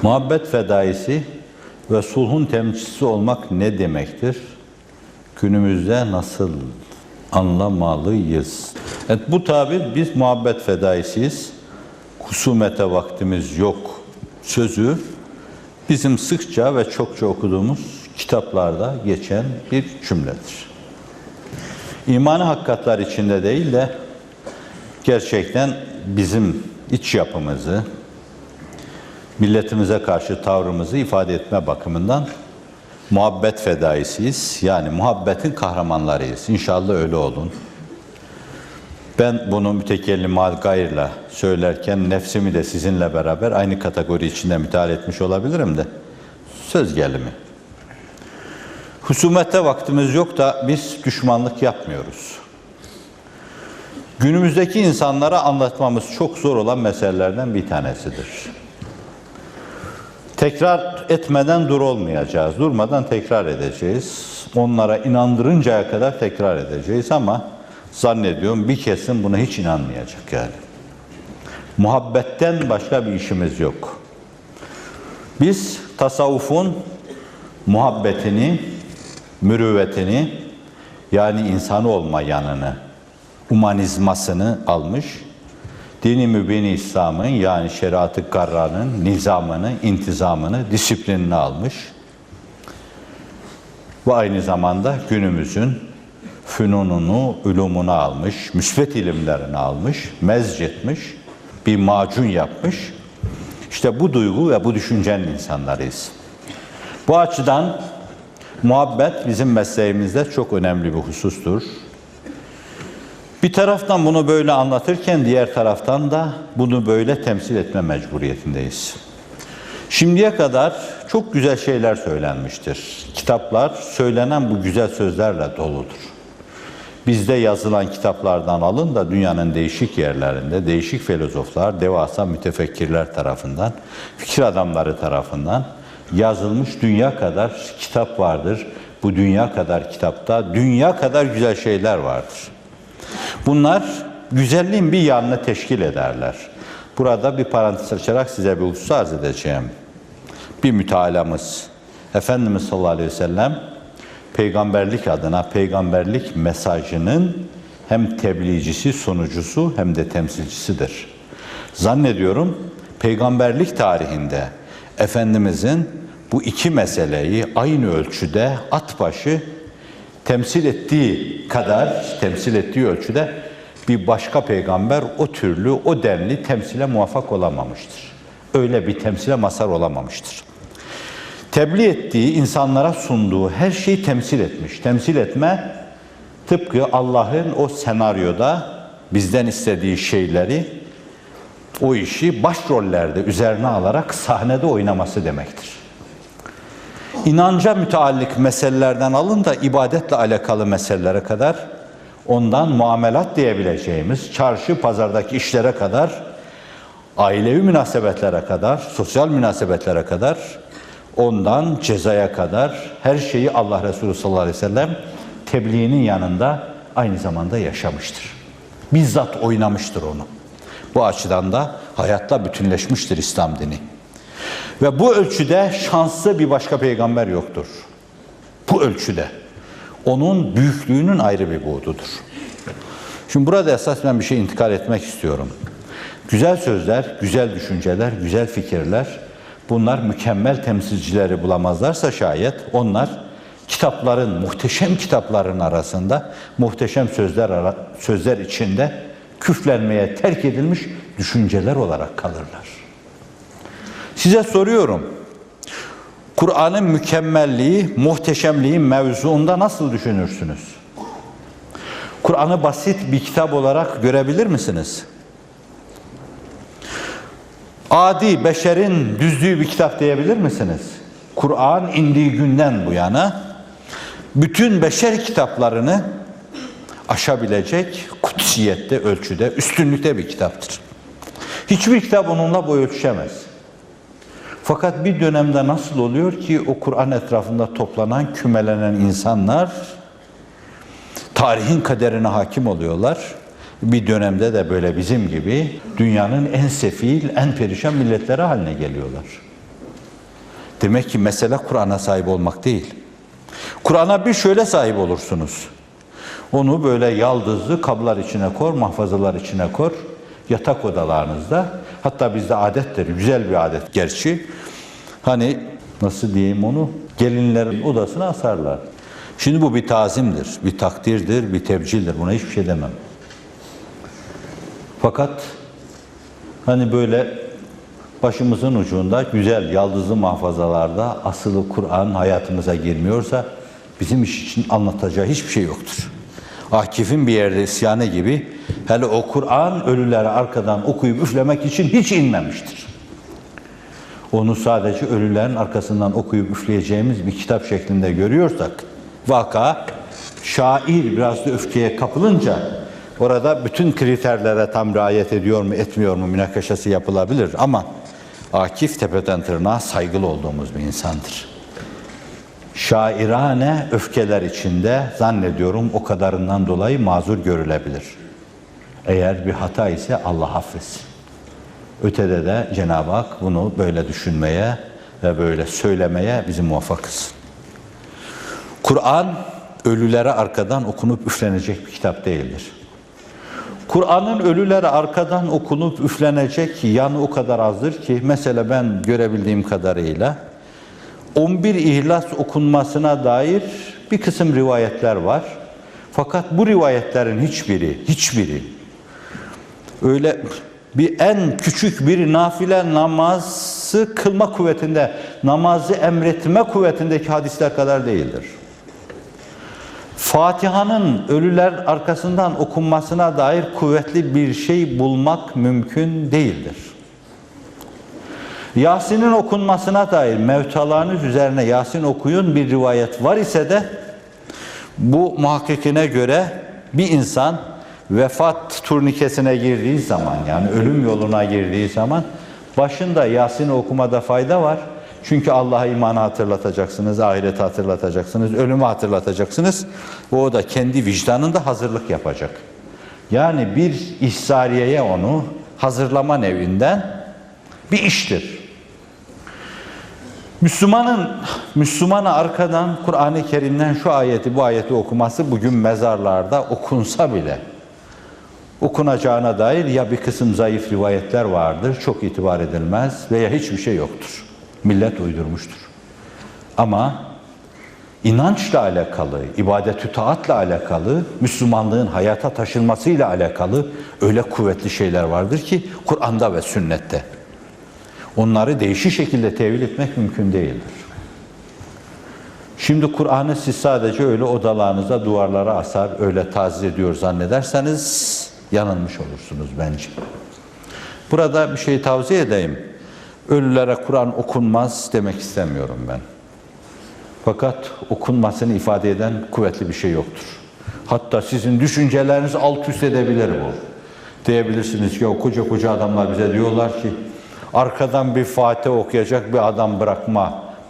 Muhabbet fedaisi ve sulhun temsilcisi olmak ne demektir? Günümüzde nasıl anlamalıyız? Evet, bu tabir biz muhabbet fedaisiyiz, husumete vaktimiz yok sözü bizim sıkça ve çokça okuduğumuz kitaplarda geçen bir cümledir. İmanı hakikatler içinde değil de gerçekten bizim iç yapımızı, milletimize karşı tavrımızı ifade etme bakımından muhabbet fedaisiyiz. Yani muhabbetin kahramanlarıyız. İnşallah öyle olun. Ben bunu mütekellimat gayrla söylerken nefsimi de sizinle beraber aynı kategori içinde müteala etmiş olabilirim de söz gelimi. Husumette vaktimiz yok da biz düşmanlık yapmıyoruz. Günümüzdeki insanlara anlatmamız çok zor olan meselelerden bir tanesidir. Tekrar etmeden dur olmayacağız. Durmadan tekrar edeceğiz. Onlara inandırıncaya kadar tekrar edeceğiz ama zannediyorum bir kesim buna hiç inanmayacak yani. Muhabbetten başka bir işimiz yok. Biz tasavvufun muhabbetini, mürüvvetini yani insanı olma yanını, humanizmasını almış, dini mübini İslam'ın yani şeriat-ı garranın nizamını, intizamını, disiplinini almış ve aynı zamanda günümüzün fünununu, ulumunu almış, müsbet ilimlerini almış, mezcetmiş, bir macun yapmış. İşte bu duygu ve bu düşüncenin insanlarıyız. Bu açıdan muhabbet bizim mesleğimizde çok önemli bir husustur. Bir taraftan bunu böyle anlatırken diğer taraftan da bunu böyle temsil etme mecburiyetindeyiz. Şimdiye kadar çok güzel şeyler söylenmiştir. Kitaplar söylenen bu güzel sözlerle doludur. Bizde yazılan kitaplardan alın da dünyanın değişik yerlerinde değişik filozoflar, devasa mütefekkirler tarafından, fikir adamları tarafından yazılmış dünya kadar kitap vardır. Bu dünya kadar kitapta dünya kadar güzel şeyler vardır. Bunlar güzelliğin bir yanını teşkil ederler. Burada bir parantez açarak size bir husus arz edeceğim. Bir mütealamız, Efendimiz sallallahu aleyhi ve sellem peygamberlik adına peygamberlik mesajının hem tebliğcisi, sunucusu hem de temsilcisidir. Zannediyorum peygamberlik tarihinde Efendimizin bu iki meseleyi aynı ölçüde at başı temsil ettiği kadar, temsil ettiği ölçüde bir başka peygamber o türlü, o denli temsile muvaffak olamamıştır. Öyle bir temsile mazhar olamamıştır. Tebliğ ettiği, insanlara sunduğu her şeyi temsil etmiş. Temsil etme, tıpkı Allah'ın o senaryoda bizden istediği şeyleri, o işi başrollerde üzerine alarak sahnede oynaması demektir. İnanca müteallik meselelerden alın da ibadetle alakalı meselelere kadar, ondan muamelat diyebileceğimiz çarşı pazardaki işlere kadar, ailevi münasebetlere kadar, sosyal münasebetlere kadar, ondan cezaya kadar her şeyi Allah Resulü sallallahu aleyhi ve sellem tebliğinin yanında aynı zamanda yaşamıştır. Bizzat oynamıştır onu. Bu açıdan da hayatla bütünleşmiştir İslam dini. Ve bu ölçüde şanslı bir başka peygamber yoktur. Bu ölçüde. Onun büyüklüğünün ayrı bir boyutudur. Şimdi burada esas ben bir şey intikal etmek istiyorum. Güzel sözler, güzel düşünceler, güzel fikirler, bunlar mükemmel temsilcileri bulamazlarsa şayet onlar kitapların, muhteşem kitapların arasında, muhteşem sözler içinde küflenmeye terk edilmiş düşünceler olarak kalırlar. Size soruyorum, Kur'an'ın mükemmelliği, muhteşemliği mevzuunda nasıl düşünürsünüz? Kur'an'ı basit bir kitap olarak görebilir misiniz? Adi, beşerin düzdüğü bir kitap diyebilir misiniz? Kur'an indiği günden bu yana bütün beşer kitaplarını aşabilecek kutsiyette, ölçüde, üstünlükte bir kitaptır. Hiçbir kitap onunla boy ölçüşemez. Fakat bir dönemde nasıl oluyor ki o Kur'an etrafında toplanan, kümelenen insanlar tarihin kaderine hakim oluyorlar. Bir dönemde de böyle bizim gibi dünyanın en sefil, en perişan milletleri haline geliyorlar. Demek ki mesele Kur'an'a sahip olmak değil. Kur'an'a bir şöyle sahip olursunuz. Onu böyle yaldızlı kablar içine koy, mahfazalar içine koy, yatak odalarınızda. Hatta bizde adettir, güzel bir adet gerçi. Hani nasıl diyeyim onu? Gelinlerin odasına asarlar. Şimdi bu bir tazimdir, bir takdirdir, bir tebcildir. Buna hiçbir şey demem. Fakat hani böyle başımızın ucunda güzel yaldızlı mahfazalarda asılı Kur'an hayatımıza girmiyorsa bizim iş için anlatacağı hiçbir şey yoktur. Akif'in bir yerde isyanı gibi hele o Kur'an ölüleri arkadan okuyup üflemek için hiç inmemiştir. Onu sadece ölülerin arkasından okuyup üfleyeceğimiz bir kitap şeklinde görüyorsak vaka şair biraz da öfkeye kapılınca orada bütün kriterlere tam riayet ediyor mu etmiyor mu münakaşası yapılabilir ama Akif tepeden tırnağa saygılı olduğumuz bir insandır. Şairane öfkeler içinde zannediyorum o kadarından dolayı mazur görülebilir. Eğer bir hata ise Allah affetsin. Ötede de Cenab-ı Hak bunu böyle düşünmeye ve böyle söylemeye bizi muvaffak kılsın. Kur'an ölülere arkadan okunup üflenecek bir kitap değildir. Kur'an'ın ölülere arkadan okunup üflenecek yanı o kadar azdır ki mesela ben görebildiğim kadarıyla 11 İhlas okunmasına dair bir kısım rivayetler var. Fakat bu rivayetlerin hiçbiri öyle bir en küçük bir nafile namazı kılma kuvvetinde, namazı emretme kuvvetindeki hadisler kadar değildir. Fatiha'nın ölüler arkasından okunmasına dair kuvvetli bir şey bulmak mümkün değildir. Yasin'in okunmasına dair mevtalarınız üzerine Yasin okuyun bir rivayet var ise de bu muhakkikine göre bir insan vefat turnikesine girdiği zaman yani ölüm yoluna girdiği zaman başında Yasin okumada fayda var. Çünkü Allah'a imanı hatırlatacaksınız, ahireti hatırlatacaksınız, ölümü hatırlatacaksınız. O da kendi vicdanında hazırlık yapacak. Yani bir ihsariyeye onu hazırlama nevinden bir iştir. Müslümana arkadan Kur'an-ı Kerim'den şu ayeti, bu ayeti okuması bugün mezarlarda okunsa bile okunacağına dair ya bir kısım zayıf rivayetler vardır, çok itibar edilmez veya hiçbir şey yoktur. Millet uydurmuştur. Ama inançla alakalı, ibadet-ü taatla alakalı, Müslümanlığın hayata taşınmasıyla alakalı öyle kuvvetli şeyler vardır ki Kur'an'da ve sünnette. Onları değişik şekilde tevil etmek mümkün değildir. Şimdi Kur'an'ı siz sadece öyle odalarınıza, duvarlara asar, öyle taziz ediyor zannederseniz yanılmış olursunuz bence. Burada bir şey tavsiye edeyim. Ölülere Kur'an okunmaz demek istemiyorum ben. Fakat okunmasını ifade eden kuvvetli bir şey yoktur. Hatta sizin düşüncelerinizi alt üst edebilir bu. Diyebilirsiniz ki o koca koca adamlar bize diyorlar ki arkadan bir Fatiha okuyacak bir adam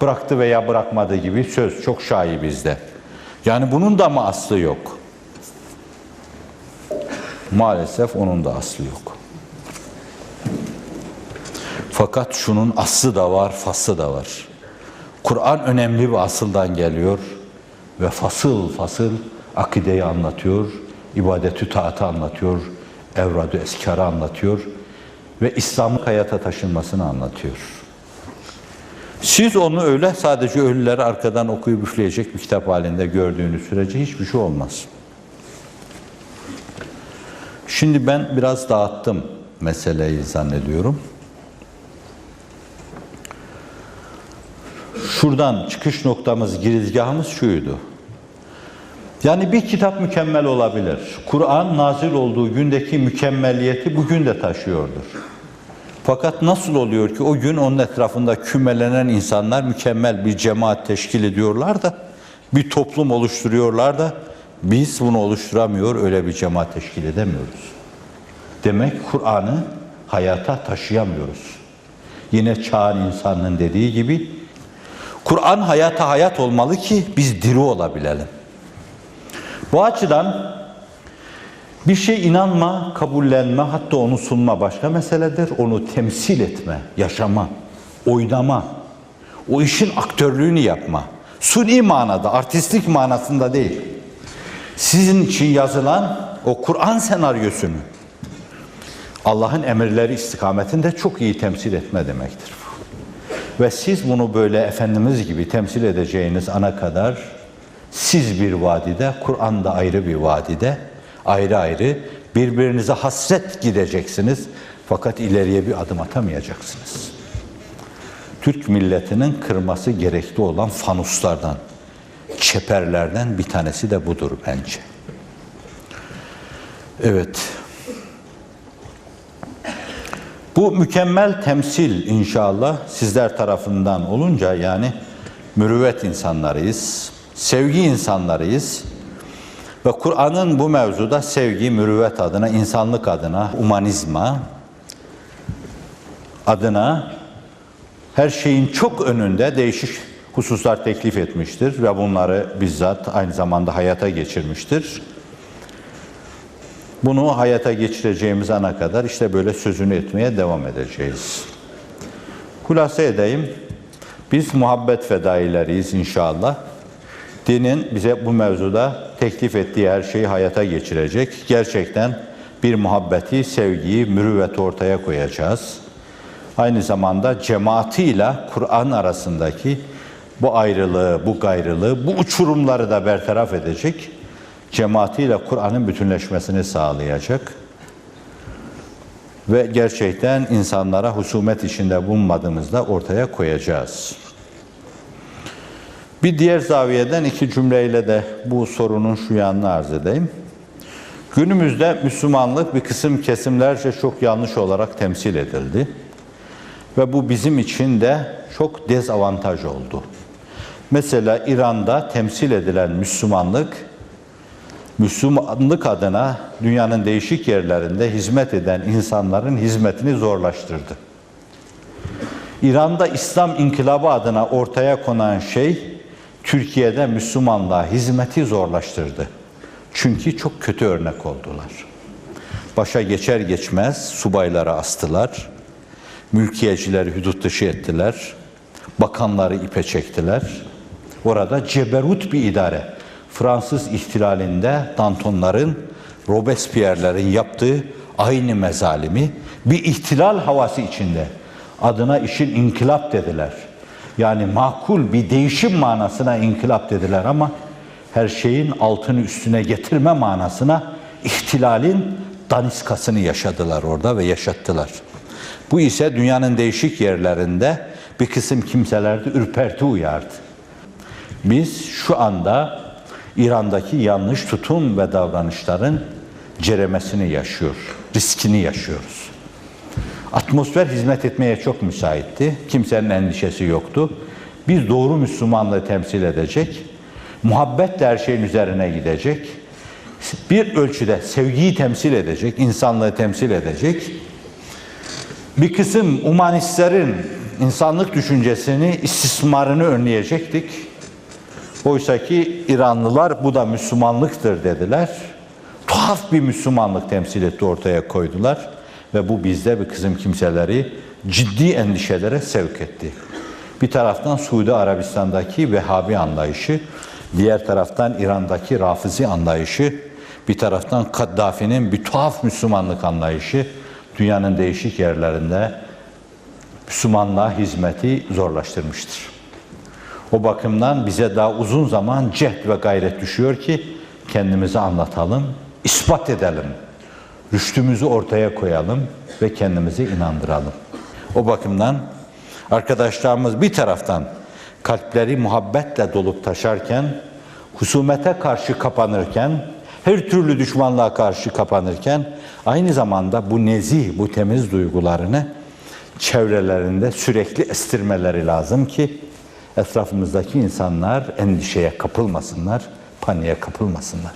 bıraktı veya bırakmadı gibi söz çok şaibi bizde. Yani bunun da mı aslı yok? Maalesef onun da aslı yok. Fakat şunun aslı da var, faslı da var. Kur'an önemli bir asıldan geliyor ve fasıl fasıl akideyi anlatıyor, ibadet-ü taatı anlatıyor, evrad-ı eskarı anlatıyor ve İslam'ın hayata taşınmasını anlatıyor. Siz onu öyle sadece ölüleri arkadan okuyup üfleyecek bir kitap halinde gördüğünüz sürece hiçbir şey olmaz. Şimdi ben biraz dağıttım meseleyi zannediyorum. Şuradan çıkış noktamız, girizgahımız şuydu. Yani bir kitap mükemmel olabilir. Kur'an nazil olduğu gündeki mükemmeliyeti bugün de taşıyordur. Fakat nasıl oluyor ki o gün onun etrafında kümelenen insanlar mükemmel bir cemaat teşkil ediyorlar da, bir toplum oluşturuyorlar da biz bunu oluşturamıyor, öyle bir cemaat teşkil edemiyoruz. Demek Kur'an'ı hayata taşıyamıyoruz. Yine çağın insanının dediği gibi Kur'an hayata hayat olmalı ki biz diri olabilelim. Bu açıdan bir şey inanma, kabullenme, hatta onu sunma başka meseledir. Onu temsil etme, yaşama, oynama, O işin aktörlüğünü yapma. Suni manada, artistik manasında değil. Sizin için yazılan o Kur'an senaryosunu Allah'ın emirleri istikametinde çok iyi temsil etme demektir. Ve siz bunu böyle Efendimiz gibi temsil edeceğiniz ana kadar siz bir vadide, Kur'an'da ayrı bir vadide, ayrı ayrı birbirinize hasret gideceksiniz. Fakat ileriye bir adım atamayacaksınız. Türk milletinin kırması gerekli olan fanuslardan, çeperlerden bir tanesi de budur bence. Evet. Bu mükemmel temsil inşallah sizler tarafından olunca, yani mürüvvet insanlarıyız, sevgi insanlarıyız ve Kur'an'ın bu mevzuda sevgi, mürüvvet adına, insanlık adına, humanizma adına her şeyin çok önünde değişik hususlar teklif etmiştir ve bunları bizzat aynı zamanda hayata geçirmiştir. Bunu hayata geçireceğimiz ana kadar işte böyle sözünü etmeye devam edeceğiz. Hulasa edeyim. Biz muhabbet fedaileriyiz inşallah. Dinin bize bu mevzuda teklif ettiği her şeyi hayata geçirecek. Gerçekten bir muhabbeti, sevgiyi, mürüvveti ortaya koyacağız. Aynı zamanda cemaatiyle Kur'an arasındaki bu ayrılığı, bu gayrılığı, bu uçurumları da bertaraf edecek. Cemaatiyle Kur'an'ın bütünleşmesini sağlayacak. Ve gerçekten insanlara husumet içinde bulunmadığımızda ortaya koyacağız. Bir diğer zaviyeden iki cümleyle de bu sorunun şu yanını arz edeyim. Günümüzde Müslümanlık bir kısım kesimlerce çok yanlış olarak temsil edildi. Ve bu bizim için de çok dezavantaj oldu. Mesela İran'da temsil edilen Müslümanlık adına dünyanın değişik yerlerinde hizmet eden insanların hizmetini zorlaştırdı. İran'da İslam İnkılabı adına ortaya konan şey, Türkiye'de Müslümanlığa hizmeti zorlaştırdı. Çünkü çok kötü örnek oldular. Başa geçer geçmez subayları astılar, mülkiyecileri hudut dışı ettiler, bakanları ipe çektiler. Orada ceberut bir idare, Fransız ihtilalinde Dantonların, Robespierre'lerin yaptığı aynı mezalimi bir ihtilal havası içinde adına işin inkılap dediler. Yani makul bir değişim manasına inkılap dediler ama her şeyin altını üstüne getirme manasına ihtilalin daniskasını yaşadılar orada ve yaşattılar. Bu ise dünyanın değişik yerlerinde bir kısım kimselerde ürperti uyardı. Biz şu anda İran'daki yanlış tutum ve davranışların ceremesini yaşıyor, riskini yaşıyoruz. Atmosfer hizmet etmeye çok müsaitti. Kimsenin endişesi yoktu. Biz doğru Müslümanlığı temsil edecek, muhabbetle her şeyin üzerine gidecek, bir ölçüde sevgiyi temsil edecek, insanlığı temsil edecek, bir kısım humanistlerin insanlık düşüncesini, istismarını önleyecektik. Oysa ki İranlılar bu da Müslümanlıktır dediler. Tuhaf bir Müslümanlık temsil etti, ortaya koydular. Ve bu bizde bir kısım kimseleri ciddi endişelere sevk etti. Bir taraftan Suudi Arabistan'daki Vehhabi anlayışı, diğer taraftan İran'daki Rafizi anlayışı, bir taraftan Kaddafi'nin bir tuhaf Müslümanlık anlayışı, dünyanın değişik yerlerinde Müslümanlığa hizmeti zorlaştırmıştır. O bakımdan bize daha uzun zaman cehd ve gayret düşüyor ki kendimizi anlatalım, ispat edelim, rüştümüzü ortaya koyalım ve kendimizi inandıralım. O bakımdan arkadaşlarımız bir taraftan kalpleri muhabbetle dolup taşarken, husumete karşı kapanırken, her türlü düşmanlığa karşı kapanırken, aynı zamanda bu nezih, bu temiz duygularını çevrelerinde sürekli estirmeleri lazım ki etrafımızdaki insanlar endişeye kapılmasınlar, paniğe kapılmasınlar.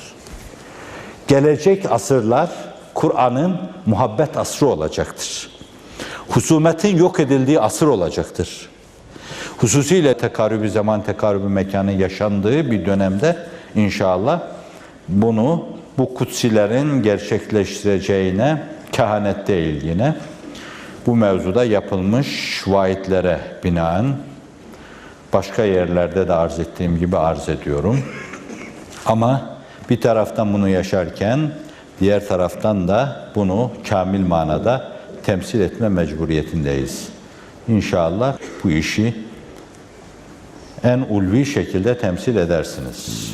Gelecek asırlar Kur'an'ın muhabbet asrı olacaktır. Husumetin yok edildiği asır olacaktır. Hususiyle tekarrübü zaman, tekarrübü mekanı yaşandığı bir dönemde inşallah bunu bu kutsilerin gerçekleştireceğine, kehanet değil yine, bu mevzuda yapılmış vaitlere binaen Başka yerlerde de arz ettiğim gibi arz ediyorum. Ama bir taraftan bunu yaşarken diğer taraftan da bunu kamil manada temsil etme mecburiyetindeyiz. İnşallah bu işi en ulvi şekilde temsil edersiniz.